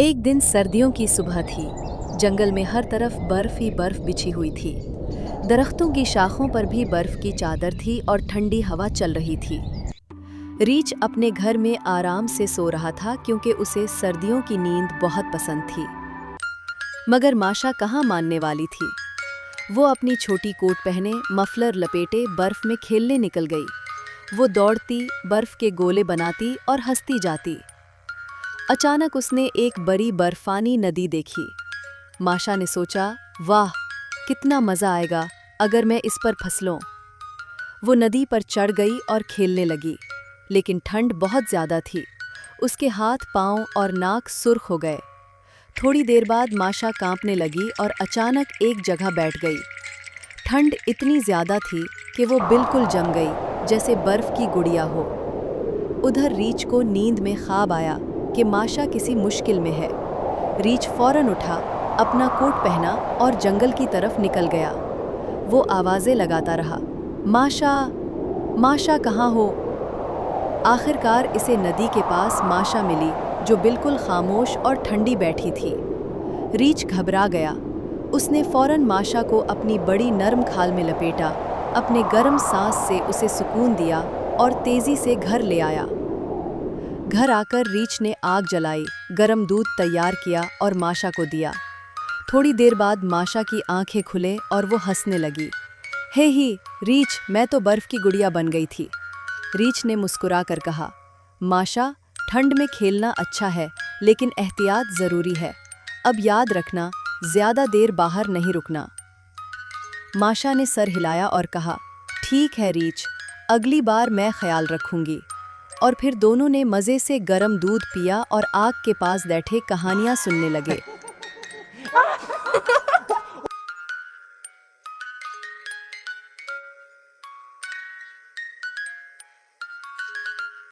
एक दिन सर्दियों की सुबह थी। जंगल में हर तरफ बर्फ ही बर्फ बिछी हुई थी। दरख्तों की शाखों पर भी बर्फ की चादर थी और ठंडी हवा चल रही थी। रीछ अपने घर में आराम से सो रहा था क्योंकि उसे सर्दियों की नींद बहुत पसंद थी। मगर माशा कहाँ मानने वाली थी। वो अपनी छोटी कोट पहने मफलर लपेटे बर्फ में खेलने निकल गई। वो दौड़ती, बर्फ के गोले बनाती और हंसती जाती। अचानक उसने एक बड़ी बर्फानी नदी देखी। माशा ने सोचा, वाह, कितना मज़ा आएगा अगर मैं इस पर फिसलूं। वो नदी पर चढ़ गई और खेलने लगी, लेकिन ठंड बहुत ज़्यादा थी। उसके हाथ, पाँव और नाक सुर्ख हो गए। थोड़ी देर बाद माशा कांपने लगी और अचानक एक जगह बैठ गई। ठंड इतनी ज़्यादा थी कि वो बिल्कुल जम गई, जैसे बर्फ़ की गुड़िया हो। उधर रीछ को नींद में ख्वाब आया कि माशा किसी मुश्किल में है। रीछ फौरन उठा, अपना कोट पहना और जंगल की तरफ निकल गया। वो आवाज़ें लगाता रहा, माशा, माशा कहाँ हो? आखिरकार इसे नदी के पास माशा मिली, जो बिल्कुल खामोश और ठंडी बैठी थी। रीछ घबरा गया। उसने फौरन माशा को अपनी बड़ी नरम खाल में लपेटा, अपने गर्म सांस से उसे सुकून दिया और तेज़ी से घर ले आया। घर आकर रीछ ने आग जलाई, गरम दूध तैयार किया और माशा को दिया। थोड़ी देर बाद माशा की आंखें खुले और वो हंसने लगी। हे ही रीछ, मैं तो बर्फ की गुड़िया बन गई थी। रीछ ने मुस्कुरा कर कहा, माशा, ठंड में खेलना अच्छा है, लेकिन एहतियात ज़रूरी है। अब याद रखना, ज़्यादा देर बाहर नहीं रुकना। माशा ने सर हिलाया और कहा, ठीक है रीछ, अगली बार मैं ख्याल रखूंगी। और फिर दोनों ने मज़े से गरम दूध पिया और आग के पास बैठे कहानियां सुनने लगे।